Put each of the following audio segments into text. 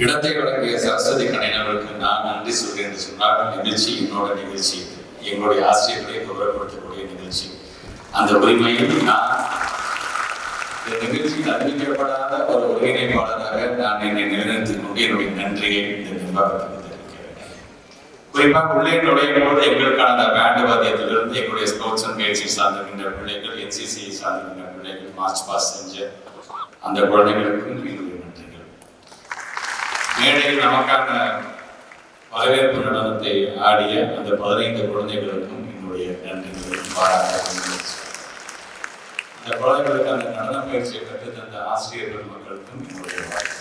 இடத்தை வழங்கிய சரஸ்வதி கலைஞர்களுக்கு நான் நன்றி சொல்கிறேன் என்று சொன்னால், நிகழ்ச்சி என்னோட நிகழ்ச்சி, எங்களுடைய ஆசிரியர்களை கௌரவப்படுத்தக்கூடிய நிகழ்ச்சி. அந்த உரிமையில் நான் இந்த நிகழ்ச்சியில் அறிவிக்கப்படாத ஒரு ஒருங்கிணைப்பாளராக நான் என்னை நிலைநிறுத்திக் கொண்டு என்னுடைய நன்றியை இந்த நிர்வாகத்துக்கு தெரிவிக்கிறேன். குறிப்பாக உள்ளே நுழையும் போது எங்களுக்கான அந்த பேண்ட் வாத்தியத்திலிருந்து எங்களுடைய ஸ்போர்ட்ஸ் அண்ட் பயிற்சி சார்ந்திருக்கின்ற பிள்ளைகள், என்சிசி சார்ந்திருக்கின்ற பிள்ளைகள், மார்ச் பாஸ் செஞ்ச அந்த குழந்தைகளுக்கும் என்னுடைய நன்றிகள். மேடையில் நமக்கான வரவேற்பு நடனத்தை ஆடிய அந்த 15 குழந்தைகளுக்கும் என்னுடைய நன்றிகளும் பாராட்டுகளும். அந்த குழந்தைகளுக்கு அந்த நடன பயிற்சியை கற்று தந்த ஆசிரியர்கள் மக்களுக்கும் என்னுடைய வாழ்க்கை.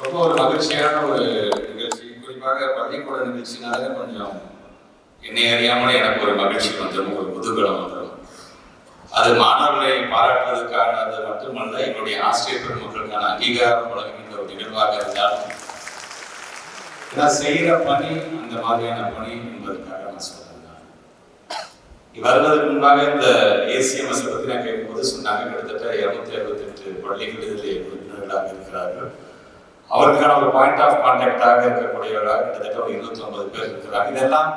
ரொம்ப ஒரு மகிழ்ச்சியான ஒரு நிகழ்ச்சி. குறிப்பாக பள்ளிக்கூட நிகழ்ச்சினாலே கொஞ்சம் என்னை அறியாமலே எனக்கு ஒரு மகிழ்ச்சி வந்துடும், ஒரு குதூகலம் வந்துடும். அது மாணவர்களை பாராட்டுவதற்கானது மட்டுமல்ல, என்னுடைய ஆசிரியர் பெருமக்களுக்கான அங்கீகாரம் வழங்குகின்ற ஒரு நிகழ்வாக இருந்தாலும் நான் செய்கிற பணி அந்த மாதிரியான பணி என்பதற்காக நான் சொல்றேன். வருவதற்கு முன்பாக இந்த ACMS பற்றி நான் கேட்கும்போது சொன்னாங்க, கிட்டத்தட்ட 268 பள்ளிகள் இதில் உறுப்பினர்களாக இருக்கிறார்கள். அவருக்கான ஒரு பாயிண்ட் ஆஃப் கான்டாக்டாக இருக்கக்கூடியவர்களாக கிட்டத்தட்ட ஒரு 250 பேர் இருக்கிறாங்க. இதெல்லாம்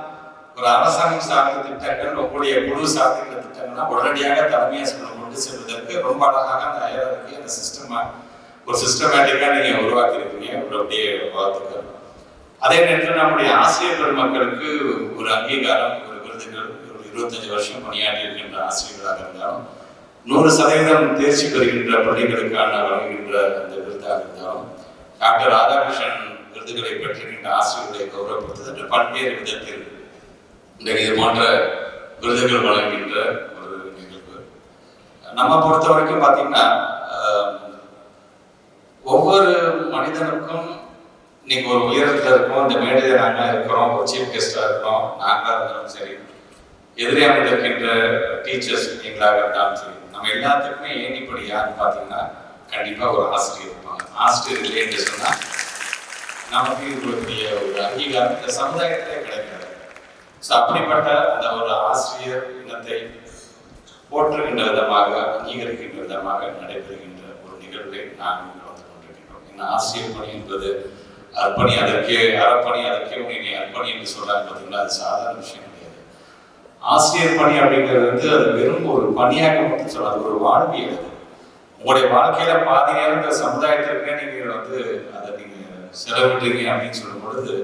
ஒரு அரசாங்கம் சார்ந்த திட்டங்கள், உங்களுடைய குழு சார்ந்த திட்டங்கள்னா உடனடியாக தலைமையாசிரியர் கொண்டு செல்வதற்கு ரொம்ப அழகாக அந்த ஐஆர்ஆர்க்கு அந்த ஒரு சிஸ்டமேட்டிக்காக நீங்கள் உருவாக்கி இருக்கீங்க. உங்களுடைய வாழ்த்துக்கள். அதே நேரத்தில் நம்முடைய ஆசிரியர் பெருமக்களுக்கு ஒரு அங்கீகாரம், ஒரு விருதுகள், ஒரு 25 வருஷம் பணியாற்றி இருக்கின்ற ஆசிரியர்களாக இருந்தாலும், 100% தேர்ச்சி பெறுகின்ற பள்ளிகளுக்கான வழங்குகின்ற அந்த விருதாக இருந்தாலும், டாக்டர் ராதாகிருஷ்ணன் விருதுகளை பெற்றிருக்கின்ற ஆசிரியர்களை கௌரவப்படுத்துகின்ற பல்வேறு விதத்தில் இது போன்ற விருதுகள் வழங்குகின்ற ஒரு நிகழ்வு. நம்ம பொறுத்த வரைக்கும் பார்த்தீங்கன்னா, ஒவ்வொரு மனிதனுக்கும் இன்னைக்கு ஒரு உயரத்தில் இருக்கோம், இந்த மேடையில் நாங்கள் இருக்கிறோம், ஒரு சீஃப் கெஸ்டாக இருக்கிறோம், நாங்களாக இருந்தாலும் சரி, எதிரியாக இருக்கின்ற டீச்சர்ஸ் எங்களாக இருந்தாலும் சரி, நம்ம எல்லாத்துக்குமே ஏணிப்படி யாருன்னு பார்த்தீங்கன்னா கண்டிப்பாக ஒரு ஆசிரியர் இருப்பாங்க. ஆசிரியர் இல்லை என்று சொன்னால் நமக்கு இருக்கக்கூடிய ஒரு அங்கீகாரம் இந்த சமுதாயத்திலே கிடைக்காது. ஸோ அப்படிப்பட்ட அந்த ஒரு ஆசிரியர் இனத்தை போற்றுகின்ற விதமாக, அங்கீகரிக்கின்ற விதமாக நடைபெறுகின்ற ஒரு நிகழ்வை நாங்கள் கலந்து கொண்டிருக்கின்றோம். இந்த ஆசிரியர் பணி என்பது அர்ப்பணி, அதற்கே அறப்பணி, அதற்கே நீ அர்ப்பணி என்று சொல்றாங்க பார்த்தீங்களா, அது சாதாரண விஷயம் கிடையாது. ஆசிரியர் பணி அப்படிங்கிறது அது வெறும் ஒரு பணியாக மட்டும் சொல்லாது, ஒரு வாழ்வியல். உங்களுடைய வாழ்க்கையில பாதி நேரம் இந்த சமுதாயத்திற்கே நீங்கள் அதை நீங்க செலவிடுறீங்க அப்படின்னு சொல்லும் பொழுது,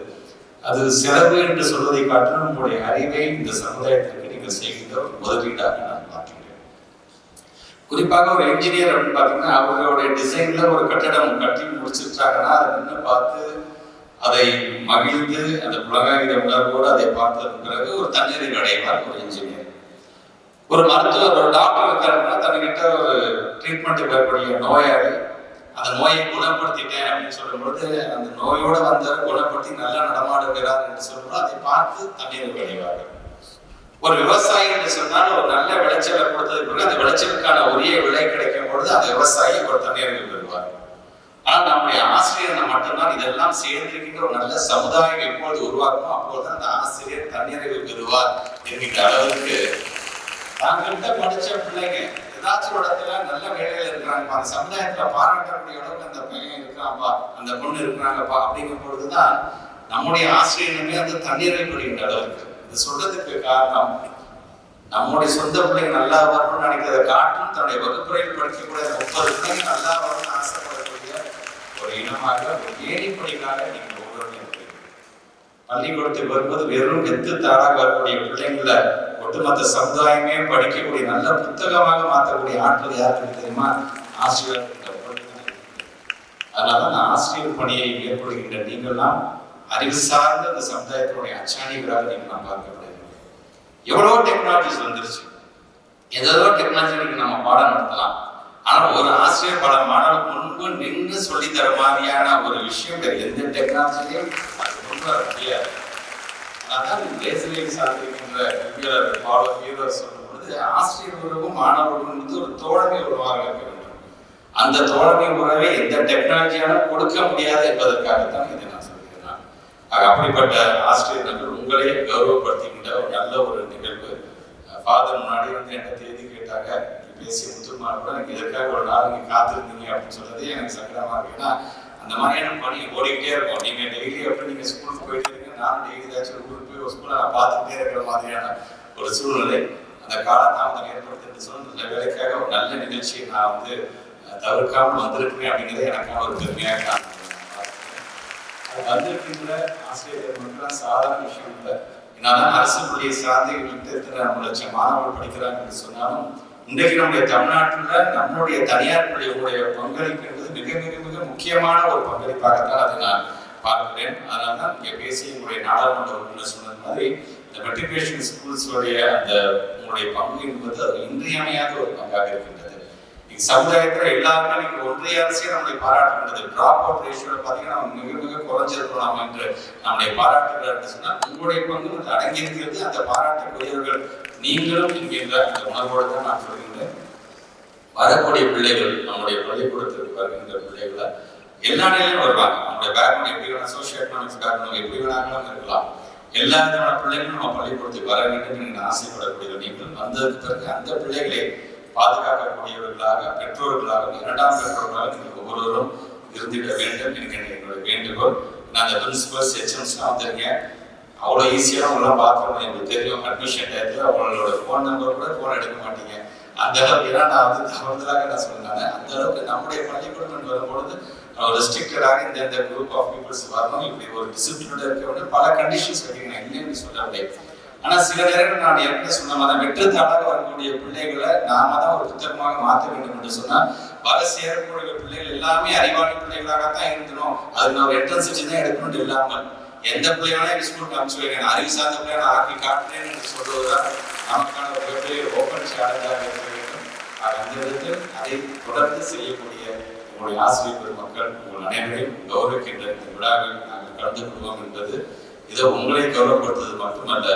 அது செலவு என்று சொல்வதை காட்டிலும் உங்களுடைய அறிவை இந்த சமுதாயத்திற்கு நீங்கள் செய்கின்ற ஒரு முதலீடாக நான் பார்க்கிறேன். குறிப்பாக ஒரு என்ஜினியர் அப்படின்னு பார்த்தீங்கன்னா, அவர்களுடைய டிசைன்ல ஒரு கட்டடம் கட்டி முடிச்சிருக்காங்கன்னா அதை நின்று பார்த்து அதை மகிழ்ந்து அந்த புலகாகித உணர்வோடு அதை பார்த்ததற்கு பிறகு ஒரு தன்னிறைவு அடைவார் ஒரு என்ஜினியர். ஒரு மருத்துவர், ஒரு டாக்டர் இருக்காருன்னா தன்னிட்ட ஒரு ட்ரீட்மெண்ட்டுக்கு வரக்கூடிய நோயாளி அந்த நோயை குணப்படுத்திட்டேன் அப்படின்னு சொல்லும்போது, அந்த நோயோட வந்தவர் குணப்படுத்தி நல்லா நடமாடுகிறார் என்று சொல்லும்போது அதை பார்த்து தன்னிறைவு அடைவார்கள். ஒரு விவசாயி என்று சொன்னால் ஒரு நல்ல விளைச்சலை கொடுத்ததுக்கு பிறகு அந்த விளைச்சலுக்கான உரிய விலை கிடைக்கும் பொழுது அந்த விவசாயி ஒரு தன்னிறைவு பெறுவார். ஆனால் நம்முடைய ஆசிரியர் மட்டும்தான் இதெல்லாம் சேர்ந்திருக்கின்ற ஒரு நல்ல சமுதாயம் எப்பொழுது உருவாக்குமோ அப்போதுதான் அந்த ஆசிரியர் தன்னிறைவு பெறுவார் என்கின்ற அளவுக்கு தாங்கள்கிட்ட படிச்ச பிள்ளைங்க ஏதாச்சும் ஒரு இடத்துல நல்ல வேலையில இருக்கிறாங்கப்பா, அந்த சமுதாயத்துல பாராட்டக்கூடிய அளவுக்கு அந்த பையன் இருக்கிறான்ப்பா, அந்த பொண்ணு இருக்கிறாங்கப்பா அப்படிங்கும் பொழுதுதான் நம்முடைய ஆசிரியருமே அந்த தன்னிறைவு பெறுகின்ற அளவுக்கு. இது சொல்றதுக்கு காரணம், நம்முடைய சொந்த பிள்ளைங்க நல்லா வரணும்னு நினைக்கிறத காட்டும் தன்னுடைய வகுப்புறையில் படிக்கக்கூடிய 30 பிள்ளைங்க நல்லா வரணும்னு ஆசைப்படக்கூடிய ஒரு இனமாக, ஒரு ஏணிப்படிக்காக நீங்கள் ஒவ்வொருவரும் இருக்கிறீங்க. பள்ளிக்கூடத்தில் வரும்போது வெறும் வெத்து தாராக வரக்கூடிய பிள்ளைங்களை ஒட்டுமொத்த சமுதாயமே படிக்கக்கூடிய நல்ல புத்தகமாக மாற்றக்கூடிய ஆற்றல் யாருக்கு தெரியுமா? ஆசிரியர். அதனால நான் ஆசிரியர் பணியை மேற்கொள்கின்ற நீங்கள்லாம் அறிவு சார்ந்த அந்த சமுதாயத்தினுடைய அச்சாணிகளாக நீங்கள் நான் பார்க்கப்படுகிறேன். எவ்வளவோ டெக்னாலஜிஸ் வந்துருச்சு, ஏதோ டெக்னாலஜி நம்ம பாடம் நடத்தலாம். ஆனால் ஒரு ஆசிரியர் பல மாணவர்களுக்கு முன்பு நின்று சொல்லித்தர மாதிரியான ஒரு விஷயம் எந்த டெக்னாலஜிலையும் அது ரொம்ப முடியாது. அதான் தேசிய சார்ந்திருக்கின்ற கல்வியாளர் பாலோ ஹீரோர் சொல்லும் பொழுது, ஆசிரியர் உறவும் மாணவர்களும் ஒரு தோழமை உறவாக இருக்க வேண்டும். அந்த தோழமை உறவை எந்த டெக்னாலஜியாலும் கொடுக்க முடியாது என்பதற்காகத்தான் இதை நான் சொல்கிறேன். அப்படிப்பட்ட ஆசிரியர்கள் உங்களையே கௌரவப்படுத்துகின்ற ஒரு நல்ல ஒரு நிகழ்வு ஃபாதர் முன்னாடி வந்து என்ன தேதி கேட்டாங்க, பேசிய முத்துமா கூட எனக்கு எதற்காக ஒரு நாள் நீங்க காத்திருந்தீங்க அப்படின்னு சொல்றது எனக்கு சங்கடமா இருக்கு. ஏன்னா அந்த மாதிரியான பணி ஓடிக்கிட்டே இருக்கும். நீங்க டெய்லி அப்படி நீங்க ஸ்கூலுக்கு போயிட்டு இருக்கீங்க, நானும் டெய்லி ஏதாச்சும் ஊருக்கு போய் ஒரு ஸ்கூலை நான் பார்த்துக்கிட்டே இருக்கிற மாதிரியான ஒரு சூழ்நிலை. அந்த காலதாமதம் ஏற்படுத்துகிற சூழ்நிலை வேலைக்காக ஒரு நல்ல நிகழ்ச்சியை நான் வந்து தவிர்க்காமல் வந்திருக்கிறேன் அப்படிங்கிறது எனக்கான ஒரு பெருமையாக நான் வந்திருக்கின்ற ஆசிரியர்கள் மட்டும் சாதாரண விஷயம் இல்லை. என்னதான் அரசு பள்ளியை சார்ந்து எத்தனை 2 லட்சம் மாணவர்கள் படிக்கிறாங்க என்று சொன்னாலும் இன்றைக்கு நம்முடைய தமிழ்நாட்டில் நம்மளுடைய தனியார் பள்ளிகளுடைய பங்களிப்பு என்பது மிக மிக மிக முக்கியமான ஒரு பங்களிப்பாகத்தான் அதை நான் பார்க்கிறேன். அதனால தான் இங்கே பேசி உங்களுடைய நாடாளுமன்ற உறுப்பினர் சொன்னது மாதிரி இந்த மெட்ரிகுலேஷன் ஸ்கூல்ஸுடைய அந்த உங்களுடைய பங்கு என்பது அது இன்றியமையாத ஒரு பங்காக இருக்கின்றது. சமுதாயத்தில் எல்லாருமே நீங்க ஒன்றிய அரசியல் நம்மளை பாராட்டுகின்றது. டிராப் அவுட் ரேஷியோல பாத்தீங்கன்னா நம்ம மிக மிக குறைஞ்சிருக்கலாம் என்று நம்மளை பாராட்டுகிறார் சொன்னா உங்களுடைய பங்கு அது அடங்கியிருக்கிறது. அந்த பாராட்டுக்குரியவர்கள் நீங்களும் என்கின்ற அந்த உணர்வோடு தான் நான் சொல்கின்றேன். வரக்கூடிய பிள்ளைகள் நம்முடைய பள்ளிக்கூடத்திற்கு வருகின்ற பிள்ளைகளை எல்லா நிலையிலும் வருவாங்க. நம்மளுடைய பேக்ரவுண்ட் எப்படி வேணா, சோசியல் எக்கனாமிக்ஸ் பேக்ரவுண்ட் எப்படி வேணாலும் இருக்கலாம். எல்லா விதமான பிள்ளைகளும் நம்ம பள்ளிக்கூடத்துக்கு வர வேண்டும் என்று ஆசைப்படக்கூடிய நீங்கள் வந்ததுக்கு பிறகு அந்த பிள்ளைகளை பாதுகாக்கக்கூடியவர்களாக, பெற்றோர்களாக, 2ஆம் பெற்றோர்களாக நீங்கள் ஒவ்வொருவரும் இருந்திட வேண்டும் என்கிற என்னுடைய வேண்டுகோள். நான் அந்த பிரின்சிபல்ஸ் HMஸ்லாம் வந்துருங்க, அவ்வளோ ஈஸியாக அவங்களாம் பார்க்கணும். எங்களுக்கு தெரியும் அட்மிஷன் டயத்தில் அவங்களோட ஃபோன் நம்பர் கூட ஃபோன் எடுக்க மாட்டீங்க. அந்த அளவுக்கு ஏன்னா நான் வந்து தவறுதலாக நான் சொன்னாங்க. அந்த அளவுக்கு நம்முடைய பள்ளிக்கூடம் வரும்பொழுது ரெஸ்ட்ரிக்டடாக இந்த குரூப் ஆஃப் பீப்புள்ஸ் வரணும், இப்படி ஒரு டிசிப்ளினோட இருக்க வேண்டும், பல கண்டிஷன்ஸ் வைக்கிறீங்க. நான் இல்லைன்னு சொல்லவில்லை. ஆனா சில நேரங்கள் நான் ஏற்கனவே சொன்ன மாதிரி வெற்றுத்தாளாக வரக்கூடிய பிள்ளைகளை நாம தான் ஒரு புத்தகமாக மாற்ற வேண்டும் என்று சொன்னா வர சேரக்கூடிய பிள்ளைகள் எல்லாமே அறிவாளி பிள்ளைகளாகத்தான் இருந்தணும். அது நான் என்ட்ரன்ஸ் வச்சு தான் எடுக்கணும்னு இல்லாமல் எந்த பிள்ளைகளையும் ஸ்கூலுக்கு அனுப்பிச்சு வைங்க, அறிவு சார்ந்த பிள்ளைகளை நான் ஆக்கி காட்டுறேன் என்று சொல்வதுதான் நமக்கான ஒரு மிகப்பெரிய ஓப்பன் சேலஞ்சாக இருக்க வேண்டும். அந்த விதத்தில் அதை தொடர்ந்து செய்யக்கூடிய உங்களுடைய ஆசிரியர் பெருமக்கள் உங்கள் அனைவரையும் கௌரவிக்கின்ற இந்த விழாவில் நாங்கள் கலந்து கொள்வோம் என்பது இதை உங்களை கௌரவப்படுத்துவது மட்டுமல்ல,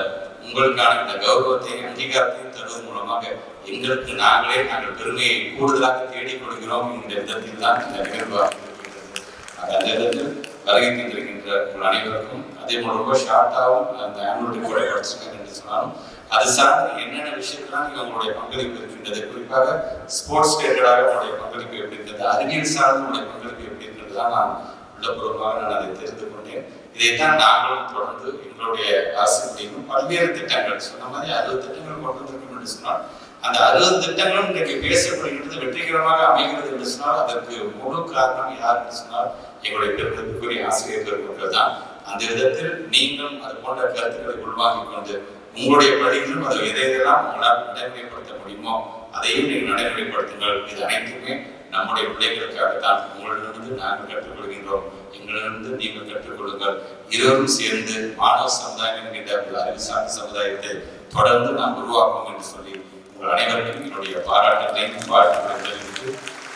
உங்களுக்கான இந்த கௌரவத்தையும் அங்கீகாரத்தையும் தருவதன் மூலமாக எங்களுக்கு நாங்கள் பெருமையை கூடுதலாக தேடிக் கொடுக்கிறோம் என்கிற விதத்தில் தான் இந்த நிகழ்வாக இருக்கின்றது. அந்த இடத்தில் வருகை தந்திருக்கின்ற உங்கள் அனைவருக்கும் அதே போல ரொம்ப ஷார்ட்டாகவும் அந்த ஆனுவல் ரிப்போர்ட்டை படிச்சிருக்காங்க என்று சொன்னாலும் அது சார்ந்து என்னென்ன விஷயத்தெல்லாம் நீங்கள் உங்களுடைய பங்களிப்பு இருக்கின்றது, குறிப்பாக ஸ்போர்ட்ஸ் ரிலேட்டடாக உங்களுடைய பங்களிப்பு எப்படி இருக்கிறது, அறிவியல் சார்ந்த உங்களுடைய பங்களிப்பு எப்படி இருக்கிறது தான் நான் உள்ளபூர்வமாக நான் அதை தெரிந்து கொண்டேன். இதைத்தான் நாங்களும் தொடர்ந்து எங்களுடைய அரசின் பல்வேறு திட்டங்கள் சொன்ன மாதிரி 60 திட்டங்கள் கொண்டு வந்திருக்கோம் என்று சொன்னால் அந்த 60 திட்டங்களும் இன்றைக்கு பேசப்படுகிறது வெற்றிகரமாக அமைகிறது என்று சொன்னால் அதற்கு முழு காரணம் யார் என்று சொன்னால் எங்களுடைய பெருமதிக்குரிய ஆசிரியர் பெருமக்கள் தான். அந்த விதத்தில் நீங்களும் அது போன்ற கருத்துக்களை உள்வாங்கிக் கொண்டு உங்களுடைய பள்ளிகளும் அதை எதையெல்லாம் உங்களால் நடைமுறைப்படுத்த முடியுமோ அதையும் நீங்கள் நடைமுறைப்படுத்துங்கள். இது அனைத்துமே நம்முடைய பிள்ளைகளுக்காகத்தான். உங்களிடமிருந்து நாங்கள் கற்றுக்கொள்கின்றோம், எங்களிடமிருந்து நீங்கள் கற்றுக்கொள்ளுங்கள். இருவரும் சேர்ந்து மாணவ சமுதாயம் என்கின்ற அறிவு சார்ந்த சமுதாயத்தை தொடர்ந்து நாம் உருவாக்கும் என்று சொல்லி உங்கள் அனைவருக்கும் என்னுடைய பாராட்டுகளையும் வாழ்த்துக்களை தெரிவித்து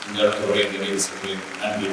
இந்த நிறைவு செய்கிறேன். நன்றி.